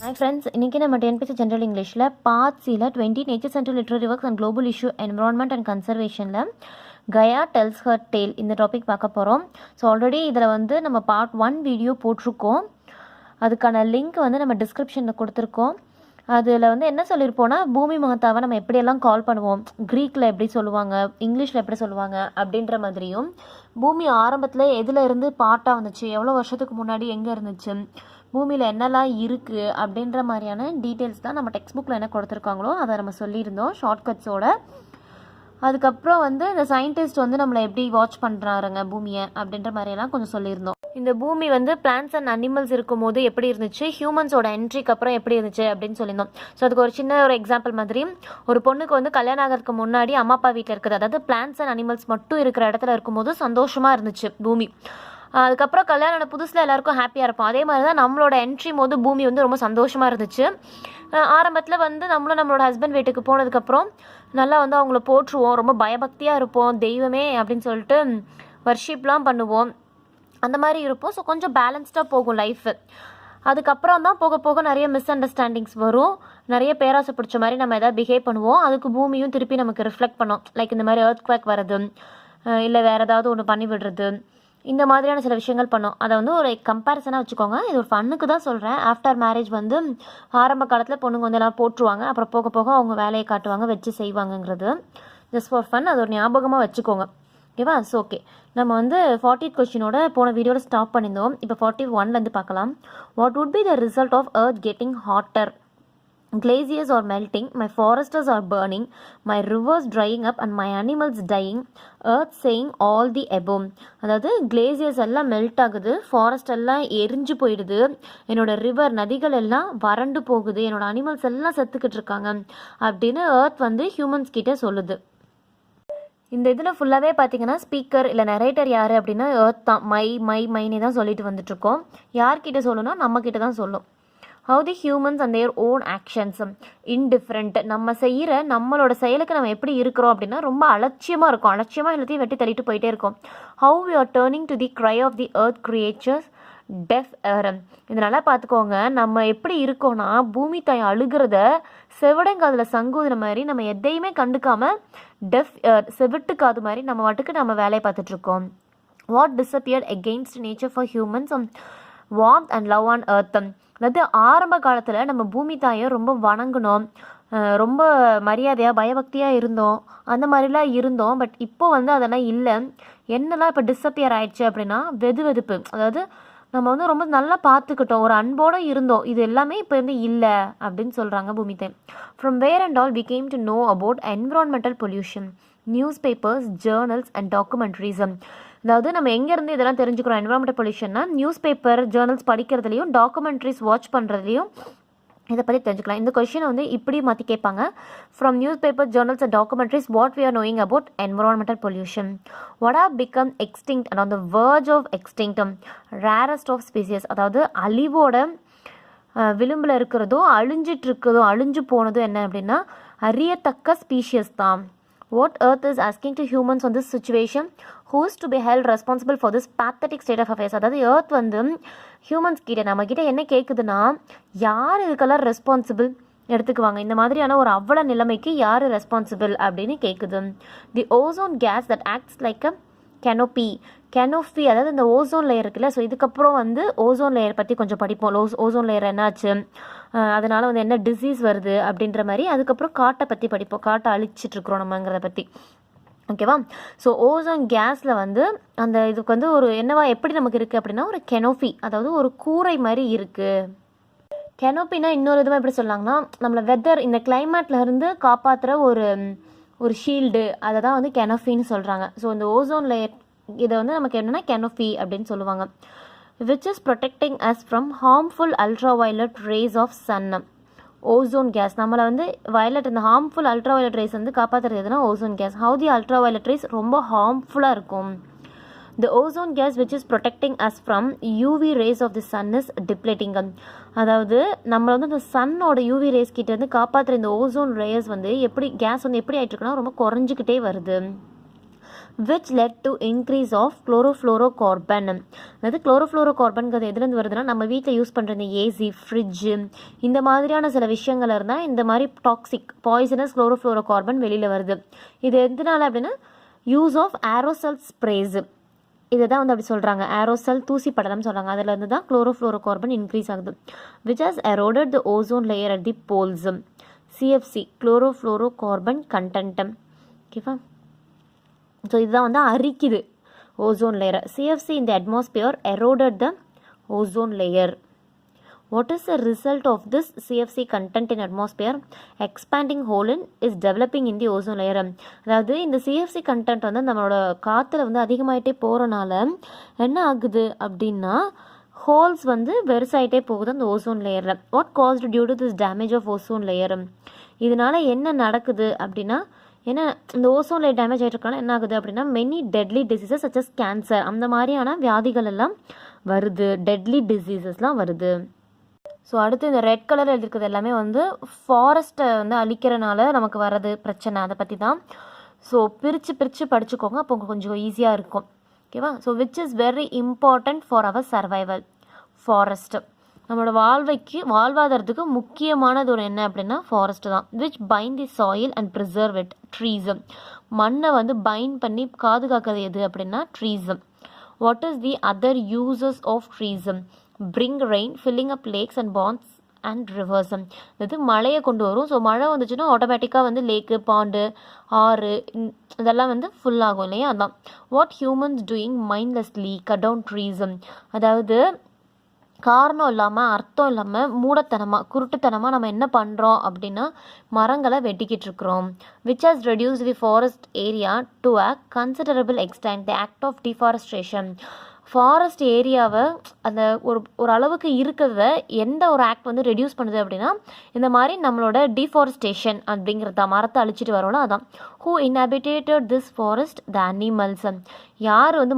Hi friends, இன்னைக்கு நம்ம TNPSC General Englishல Part Cல 20 Nature Central Literary Works and Global Issue Environment and Conservationல Gaia tells her tale இந்த topic பார்க்க போகிறோம். So already இதில் வந்து நம்ம Part 1 வீடியோ போட்டிருக்கோம். அதுக்கான லிங்க் வந்து நம்ம டிஸ்கிரிப்ஷனில் கொடுத்துருக்கோம். அதில் வந்து என்ன சொல்லியிருப்போம்னா, பூமி மாதாவை நம்ம எப்படியெல்லாம் கால் பண்ணுவோம், க்ரீக்கில் எப்படி சொல்லுவாங்க, இங்கிலீஷில் எப்படி சொல்லுவாங்க அப்படின்ற மாதிரியும், பூமி ஆரம்பத்தில் எதில் இருந்து பார்ட்டாக வந்துச்சு, எவ்வளோ வருஷத்துக்கு முன்னாடி எங்கே இருந்துச்சு, பூமியில் என்னெல்லாம் இருக்குது அப்படின்ற மாதிரியான டீட்டெயில்ஸ் தான் நம்ம டெக்ஸ்ட் புக்கில் என்ன கொடுத்துருக்காங்களோ அதை நம்ம சொல்லியிருந்தோம் ஷார்ட்கட்ஸோட. அதுக்கப்புறம் வந்து இந்த சயின்டிஸ்ட் வந்து நம்மளை எப்படி வாட்ச் பண்ணுறாருங்க பூமியை அப்படின்ற மாதிரியெல்லாம் கொஞ்சம் சொல்லியிருந்தோம். இந்த பூமி வந்து பிளான்ஸ் அண்ட் அனிமல்ஸ் இருக்கும்போது எப்படி இருந்துச்சு, ஹியூமன்ஸோட என்ட்ரிக்கு அப்புறம் எப்படி இருந்துச்சு அப்படின்னு சொல்லியிருந்தோம். ஸோ அதுக்கு ஒரு சின்ன ஒரு எக்ஸாம்பிள் மாதிரி, ஒரு பொண்ணுக்கு வந்து கல்யாணம் ஆகிறதுக்கு முன்னாடி அம்மா அப்பா வீட்டில் இருக்குது, அதாவது பிளான்ஸ் அண்ட் அனிமல்ஸ் மட்டும் இருக்கிற இடத்துல இருக்கும்போது சந்தோஷமாக இருந்துச்சு பூமி. அதுக்கப்புறம் கல்யாணம் புதுசில் எல்லாருக்கும் ஹாப்பியாக இருப்போம். அதே மாதிரி தான் நம்மளோட என்ட்ரி போது பூமி வந்து ரொம்ப சந்தோஷமாக இருந்துச்சு. ஆரம்பத்தில் வந்து நம்மளோட ஹஸ்பண்ட் வீட்டுக்கு போனதுக்கப்புறம் நல்லா வந்து அவங்கள போற்றுவோம், ரொம்ப பயபக்தியாக இருப்போம், தெய்வமே அப்படின்னு சொல்லிட்டு வர்ஷிப்லாம் பண்ணுவோம், அந்த மாதிரி இருப்போம். ஸோ கொஞ்சம் பேலன்ஸ்டாக போகும் லைஃபு. அதுக்கப்புறம் தான் போக போக நிறைய மிஸ் அண்டர்ஸ்டாண்டிங்ஸ் வரும், நிறைய பேராசை பிடிச்ச மாதிரி நம்ம எதாவது பிஹேவ் பண்ணுவோம். அதுக்கு பூமியும் திருப்பி நமக்கு ரிஃப்ளெக்ட் பண்ணோம். லைக் இந்த மாதிரி எர்த் குவேக் வர்றது, இல்லை வேறு ஏதாவது ஒன்று பண்ணி விடுறது, இந்த மாதிரியான சில விஷயங்கள் பண்ணோம். அதை வந்து ஒரு கம்பேரிசனாக வச்சுக்கோங்க. இது ஒரு ஃபன்னுக்கு தான் சொல்கிறேன். ஆஃப்டர் மேரேஜ் வந்து ஆரம்ப காலத்தில் பொண்ணுங்க வந்து எல்லாம் போட்டுருவாங்க, அப்புறம் போக போக அவங்க வேலையை காட்டுவாங்க, வச்சு செய்வாங்கங்கிறது ஜஸ்ட் ஃபார் ஃபன். அது ஒரு ஞாபகமாக வச்சுக்கோங்க, ஓகேவா? ஸோ ஓகே, நம்ம வந்து 40th கொஸ்டினோட போன வீடியோவில் ஸ்டாப் பண்ணியிருந்தோம். இப்போ 41லேருந்து பார்க்கலாம். What would be the result of earth getting hotter? Glaciers are melting, my forests are burning, my rivers drying up and my animals dying, earth saying all the above. அதாவது glaciers எல்லாம் melt ஆகுது, forest எல்லாம் எரிஞ்சு போயிடுது, என்னோட river நதிகள் எல்லாம் வறண்டு போகுது, என்னோட அனிமல்ஸ் எல்லாம் செத்துக்கிட்டு இருக்காங்க அப்படின்னு எர்த் வந்து ஹியூமன்ஸ் கிட்ட சொல்லுது. இந்த இதில் ஃபுல்லாகவே பார்த்தீங்கன்னா ஸ்பீக்கர் இல்லை நரேட்டர் யார் அப்படின்னா எர்த் தான். மைனே தான் சொல்லிட்டு வந்துட்டுருக்கோம். யார்கிட்ட சொல்லணும்னா நம்மக்கிட்ட தான் சொல்லும். How the humans and their own actions indifferent, நம்ம செய்கிற நம்மளோட செயலுக்கு நம்ம எப்படி இருக்கிறோம் அப்படின்னா ரொம்ப அலட்சியமாக இருக்கும், அலட்சியமாக எல்லாத்தையும் வெட்டி தள்ளிட்டு போயிட்டே இருக்கோம். How we are turning to the cry of the earth creatures deaf ear. இதனால் பார்த்துக்கோங்க, நம்ம எப்படி இருக்கோன்னா பூமி தாய் அழுகிறத செவிடங்காதில் சங்கூதுற மாதிரி நம்ம எதையுமே கண்டுக்காமல் டெஃப் செவிட்டுக்காது மாதிரி நம்ம வாட்டுக்கு நம்ம வேலையை பார்த்துட்ருக்கோம். What disappeared against nature for humans? Warmth and love on earth. அதாவது ஆரம்ப காலத்தில் நம்ம பூமி தாயை ரொம்ப வணங்கினோம், ரொம்ப மரியாதையாக பயபக்தியாக இருந்தோம், அந்த மாதிரிலாம் இருந்தோம். பட் இப்போ வந்து அதெல்லாம் இல்லை. என்னெல்லாம் இப்போ டிஸப்பியர் ஆயிடுச்சு அப்படின்னா வெதுப்பு. அதாவது நம்ம வந்து ரொம்ப நல்லா பார்த்துக்கிட்டோம், ஒரு அன்போடு இருந்தோம், இது எல்லாமே இப்போ வந்து இல்லை அப்படின்னு சொல்கிறாங்க பூமி தாய். From where and all we came to know about environmental pollution, newspapers, journals and documentaries. அதாவது நம்ம எங்கேருந்து இதெல்லாம் தெரிஞ்சுக்கிறோம் என்விரான்மெண்டல் பொல்யூஷன்னா நியூஸ் பேப்பர் ஜேர்னல்ஸ் படிக்கிறதுலையும் டாக்குமெண்ட்ரிஸ் வாட்ச் பண்ணுறதுலையும் இதை பற்றி தெரிஞ்சுக்கலாம். இந்த கொஷினை வந்து இப்படி மாற்றி கேட்பாங்க. From newspaper, journals and documentaries what we are knowing about environmental pollution. What are become extinct and on the verge of extinction, rarest of species. அதாவது அழிவோட விளிம்பில் இருக்கிறதும் அழிஞ்சிட்டு இருக்கிறதும் அழிஞ்சு போனதும் என்ன அப்படின்னா அறியத்தக்க ஸ்பீஷியஸ் தான். What Earth is asking to humans on this situation? Who is to be held responsible for this pathetic state of affairs? அதாவது எர்த் வந்து ஹியூமன்ஸ் கிட்ட நம்ம கிட்ட என்ன கேட்குதுன்னா, யார் இதுக்கெல்லாம் ரெஸ்பான்சிபிள் எடுத்துக்குவாங்க, இந்த மாதிரியான ஒரு அவ்வளோ நிலைமைக்கு யார் ரெஸ்பான்சிபிள் அப்படின்னு கேட்குது. The ozone gas that acts like a canopy, அதாவது இந்த ஓசோன் லேயர் இருக்குல்ல. ஸோ இதுக்கப்புறம் வந்து ஓசோன் லேயர் பற்றி கொஞ்சம் படிப்போம். ஓசோன் லேயர் என்னாச்சு, அதனால் வந்து என்ன டிசீஸ் வருது அப்படின்ற மாதிரி. அதுக்கப்புறம் காட்டை பற்றி படிப்போம், காட்டை அழிச்சிட்ருக்குறோம் நம்மங்கிறத பற்றி, ஓகேவா? ஸோ ஓசோன் கேஸில் வந்து அந்த இதுக்கு வந்து ஒரு என்னவா எப்படி நமக்கு இருக்குது அப்படின்னா ஒரு கெனோபி, அதாவது ஒரு கூரை மாதிரி இருக்குது. கெனோப்பினா இன்னொரு இதுவாக எப்படி சொல்லாங்கன்னா நம்மளை வெதர் இந்த கிளைமேட்லேருந்து காப்பாற்றுற ஒரு ஷீல்டு, அதை தான் வந்து கெனோஃபின்னு சொல்கிறாங்க. ஸோ இந்த ஓசோன் லேயர் இதை வந்து நமக்கு என்னென்னா கெனோஃபி அப்படின்னு சொல்லுவாங்க. Which is protecting us from harmful ultraviolet rays of sun. Ozone gas நம்மளை வந்து வயலட், இந்த ஹார்ம்ஃபுல் அல்ட்ராவயலட் ரேஸ் வந்து காப்பாற்றுறது எதுனா ozone gas. How the ultraviolet rays ரொம்ப ஹார்ம்ஃபுல்லாக இருக்கும். The ozone gas which is protecting us from UV rays of the sun is depleting. அதாவது நம்ம வந்து இந்த சன்னோட யூவி ரேஸ் கிட்ட இருந்து காப்பாற்றுற இந்த ஓசோன் ரேஸ் வந்து எப்படி கேஸ் வந்து எப்படி ஆகிட்டு இருக்குன்னா ரொம்ப குறைஞ்சிக்கிட்டே வருது. which led to increase of chlorofluorocarbon. அதாவது குளோரோஃப்ளோரோகார்பன்கிறது எதுலேருந்து வருதுன்னா நம்ம வீட்டில் யூஸ் பண்ணுற இந்த ஏசி ஃப்ரிட்ஜு இந்த மாதிரியான சில விஷயங்கள் இருந்தால் இந்த மாதிரி டாக்ஸிக் பாய்சனஸ் குளோரோஃப்ளோரோகார்பன் வெளியில் வருது. இது எதனால அப்படின்னா யூஸ் ஆஃப் ஏரோசல் ஸ்ப்ரேஸ், இதை தான் வந்து அப்படி சொல்கிறாங்க, ஏரோசல் தூசி படலம் சொல்கிறாங்க, அதில் இருந்து தான் குளோரோஃப்ளோரோகார்பன் இன்க்ரீஸ் ஆகுது. which has eroded the ozone layer at the poles. CFC chlorofluorocarbon content. ஓகேவா? ஸோ இதுதான் வந்து அரிக்குது ஓசோன் லேயரை. CFC in the atmosphere eroded the ozone layer. What is the result of this CFC content in atmosphere? Expanding hole is developing in the ozone layer. அதாவது இந்த CFC content வந்து நம்மளோட காற்றுல வந்து அதிகமாகிட்டே போகிறனால என்ன ஆகுது அப்படின்னா ஹோல்ஸ் வந்து பெருசாகிட்டே போகுது அந்த ஓசோன் லேயரில். What caused due to this damage of ozone layer? இதனால் என்ன நடக்குது அப்படின்னா ஏன்னா இந்த ஓசோன் லேயர் டேமேஜ் ஆகிட்டு என்ன ஆகுது அப்படின்னா many deadly diseases such as cancer அந்த மாதிரியான வியாதிகள் எல்லாம் வருது, டெட்லி டிசீசஸ்லாம் வருது. ஸோ அடுத்து இந்த ரெட் கலரில் எழுதிருக்கிறது எல்லாமே வந்து ஃபாரஸ்ட்டை வந்து அழிக்கிறனால நமக்கு வர்றது பிரச்சனை, அதை பற்றி தான். ஸோ பிரித்து படிச்சுக்கோங்க, அப்போ கொஞ்சம் ஈஸியாக இருக்கும். ஓகேவா? So which is very important for our survival. Forest நம்மளோட வாழ்வாதாரத்துக்கு முக்கியமானது ஒரு என்ன அப்படின்னா ஃபாரஸ்ட்டு தான். Which bind the soil and preserve it. Trees மண்ணை வந்து பைண்ட் பண்ணி பாதுகாக்கிறது எது அப்படின்னா trees. What is the other uses of trees? bring rain, filling up lakes and ponds and rivers. இது மழையை கொண்டு வரும். ஸோ மழை வந்துச்சுன்னா ஆட்டோமேட்டிக்காக வந்து லேக்கு, பாண்டு, ஆறு இதெல்லாம் வந்து ஃபுல் ஆகும் இல்லையா? அதான். What humans doing mindlessly cut down trees. அதாவது காரணம் இல்லாமல் அர்த்தம் இல்லாமல் மூடத்தனமாக குருட்டுத்தனமாக நம்ம என்ன பண்ணுறோம் அப்படின்னா மரங்களை வெட்டிக்கிட்டு இருக்கிறோம். Which has reduce the forest area to a considerable extent. The act of deforestation. Forest ஏரியாவை அந்த ஒரு அளவுக்கு இருக்கிறத எந்த ஒரு ஆக்ட் வந்து ரெடியூஸ் பண்ணுது அப்படின்னா இந்த மாதிரி நம்மளோட டிஃபாரஸ்டேஷன் அப்படிங்கிறத மரத்தை அழிச்சிட்டு வரோம்ல அதான். Who inhabitated this forest? The animals. யார் வந்து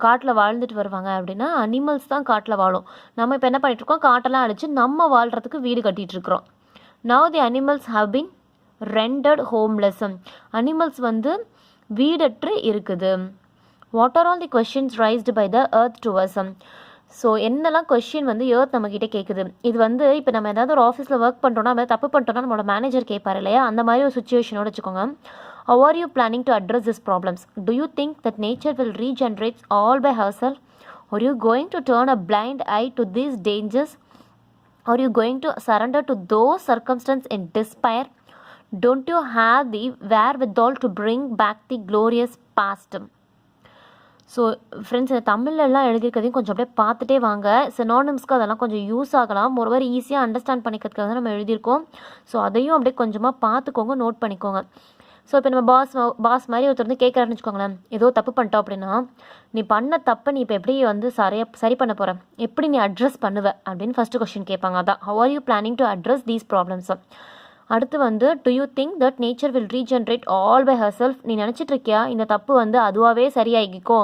காட்டில் வாழ்ந்துட்டு வருவாங்க அப்படின்னா அனிமல்ஸ் தான் காட்டில் வாழும். நம்ம இப்போ என்ன பண்ணிகிட்ருக்கோம், காட்டெல்லாம் அழிச்சு நம்ம வாழ்கிறதுக்கு வீடு கட்டிகிட்டு இருக்கிறோம். Now the animals have been rendered homeless. Animals வந்து வீடற்று இருக்குது. What are all the questions raised by the earth to us. So என்னெல்லாம் கொஸ்டின் வந்து எர்த் நம்மக்கிட்ட கேட்குது. இது வந்து இப்போ நம்ம ஏதாவது ஒரு ஆஃபீஸில் ஒர்க் பண்ணுறோன்னா நம்ம தப்பு பண்ணிட்டோம்னா நம்மளோட மேனேஜர் கேட்பார் இல்லையா, அந்த மாதிரி ஒரு சுச்சுவேஷனோட வச்சுக்கோங்க. How are you planning to address these problems? Do you think that nature will regenerate all by herself? Are you going to turn a blind eye to these dangers? Are you going to surrender to those circumstances in despair? Don't you have the wherewithal to bring back the glorious past? So friends இந்த தமிழ்லாம் எழுதியிருக்கிறதையும் கொஞ்சம் அப்படியே பார்த்துட்டே வாங்க. சினானிம்ஸ்க்கு அதெல்லாம் கொஞ்சம் use ஆகலாம். ஒருவர் ஈஸியாக அண்டர்ஸ்டாண்ட் பண்ணிக்கிறதுக்காக தான் நம்ம எழுதியிருக்கோம். ஸோ அதையும் அப்படியே கொஞ்சமாக பார்த்துக்கோங்க, நோட் பண்ணிக்கோங்க. ஸோ இப்போ நம்ம பாஸ் மாதிரி ஒருத்தர் வந்து கேட்குறாருன்னு வச்சுக்கோங்களேன், ஏதோ தப்பு பண்ணிட்டோம் அப்படின்னா நீ பண்ண தப்பை நீ இப்போ எப்படி வந்து சரி பண்ண போகிற, எப்படி நீ அட்ரஸ் பண்ணுவ அப்படின்னு ஃபஸ்ட்டு கொஸ்டின் கேட்பாங்க. அதான் how are you planning to address these problems. அடுத்து வந்து do you think that nature will regenerate all by herself. நீ நினச்சிட்டு இருக்கியா இந்த தப்பு வந்து அதுவாகவே சரியாகிக்கோ,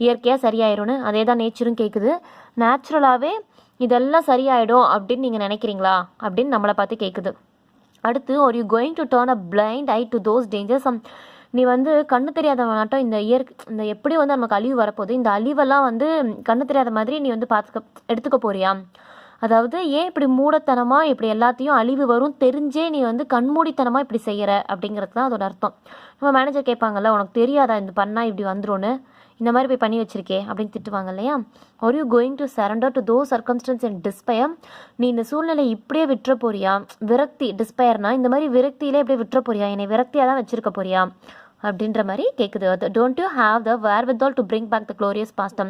இயற்கையாக சரியாயிரும்னு? அதே தான் நேச்சரும் கேட்குது. நேச்சுரலாகவே இதெல்லாம் சரியாயிடும் அப்படின்னு நீங்கள் நினைக்கிறீங்களா அப்படின்னு நம்மளை பார்த்து கேட்குது. அடுத்து are you going to turn a blind eye to those dangers. நீ வந்து கண்ணு தெரியாதவனாட்டம் இந்த எப்படி வந்து நமக்கு அழிவு வரப்போகுது, இந்த அழிவெல்லாம் வந்து கண்ணு தெரியாத மாதிரி நீ வந்து எடுத்துக்க போறியா? அதாவது ஏன் இப்படி மூடத்தனமாக இப்படி எல்லாத்தையும் அழிவு வரும் தெரிஞ்சே நீ வந்து கண்மூடித்தனமாக இப்படி செய்கிற அப்படிங்கிறது தான் அதோட அர்த்தம். நம்ம மேனேஜர் கேட்பாங்கல்ல, உனக்கு தெரியாதா இந்த பண்ணால் இப்படி வந்துடும்னு, இந்த மாதிரி போய் பண்ணி வச்சிருக்கே அப்படின்னு திட்டுவாங்க இல்லையா. R you going to surrender to those circumstances and despair. நீ இந்த சூழ்நிலை இப்படியே விட்டுற போறியா? விரக்தி, டிஸ்பயர்னா இந்த மாதிரி விரக்தியிலே இப்படியே விட்டுற போறியா, என்னை விரக்தியாக தான் வச்சிருக்க போறியா அப்படின்ற மாதிரி கேட்குது. Don't you have the wherewithal to bring back the glorious past.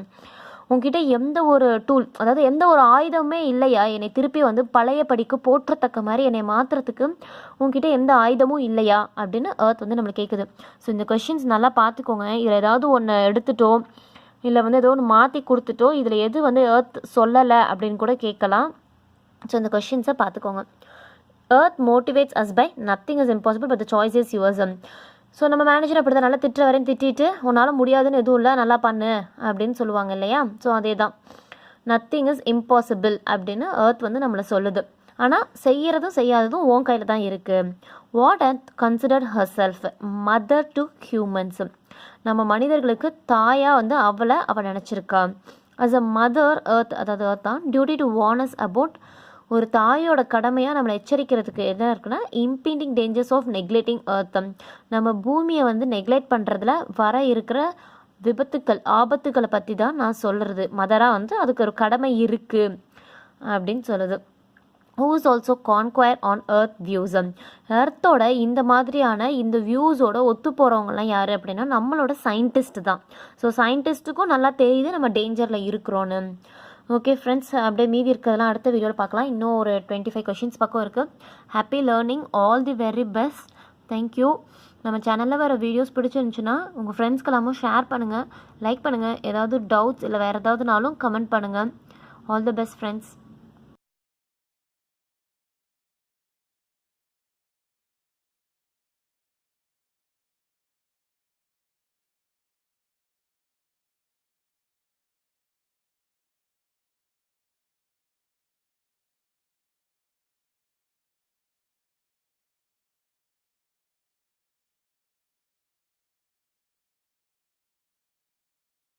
உங்ககிட்ட எந்த ஒரு டூல், அதாவது எந்த ஒரு ஆயுதமே இல்லையா என்னை திருப்பி வந்து பழைய படிக்கு போற்றத்தக்க மாதிரி என்னை மாற்றுறதுக்கு உங்ககிட்ட எந்த ஆயுதமும் இல்லையா அப்படின்னு எர்த் வந்து நம்மளுக்கு கேட்குது. ஸோ இந்த கொஷின்ஸ் நல்லா பார்த்துக்கோங்க. இதில் ஏதாவது ஒன்று எடுத்துட்டோ இல்லை வந்து ஏதோ ஒன்று மாற்றி கொடுத்துட்டோ இதில் எது வந்து எர்த் சொல்லலை அப்படின்னு கூட கேட்கலாம். ஸோ இந்த கொஷின்ஸை பார்த்துக்கோங்க. Earth motivates us by nothing is impossible but the choice is yours. So நம்ம மேனேஜர் அப்படி தான் நல்லா திட்டுற வரையும் திட்டிட்டு உன்னால் முடியாதுன்னு எதுவும் இல்லை நல்லா பண்ணு அப்படின்னு சொல்லுவாங்க இல்லையா. ஸோ அதே தான் நத்திங் இஸ் இம்பாசிபிள் அப்படின்னு எர்த் வந்து நம்மளை சொல்லுது. ஆனால் செய்கிறதும் செய்யாததும் உன் கையில் தான் இருக்குது. What and considered her self mother to humans. நம்ம மனிதர்களுக்கு தாயாக வந்து அவள் நினச்சிருக்கா. அஸ் அ மதர் எர்த், அதாவது எர்த் தான், டியூட்டி டு வார்னஸ் அபவுட், ஒரு தாயோட கடமையாக நம்மளை எச்சரிக்கிறதுக்கு என்ன இருக்குன்னா இம்பீண்டிங் டேஞ்சர்ஸ் ஆஃப் நெக்லெக்டிங் எர்த். நம்ம பூமியை வந்து நெக்லெக்ட் பண்ணுறதுல வர இருக்கிற விபத்துக்கள், ஆபத்துக்களை பற்றி தான் நான் சொல்கிறது. மதராக வந்து அதுக்கு ஒரு கடமை இருக்குது அப்படின்னு சொல்லுது. who is also conquer on earth views. எர்த்தோட இந்த மாதிரியான இந்த வியூஸோட ஒத்து போகிறவங்கலாம் யார் அப்படின்னா நம்மளோட சயின்டிஸ்ட் தான். ஸோ சயின்டிஸ்ட்டுக்கும் நல்லா தெரியுது நம்ம டேஞ்சரில் இருக்கிறோன்னு. ஓகே ஃப்ரெண்ட்ஸ், அப்படியே மீதி இருக்கிறதெல்லாம் அடுத்த வீடியோவில் பார்க்கலாம். இன்னும் ஒரு 25 கொஷின்ஸ் பக்கம் இருக்குது. Happy learning, all the very best. Thank you. நம்ம சேனலில் வர வீடியோஸ் பிடிச்சிருந்துச்சுன்னா உங்கள் ஃப்ரெண்ட்ஸ்க்கெல்லாமும் ஷேர் பண்ணுங்கள், லைக் பண்ணுங்கள். ஏதாவது டவுட்ஸ் இல்லை வேறு ஏதாவதுனாலும் கமெண்ட் பண்ணுங்கள். All the best friends.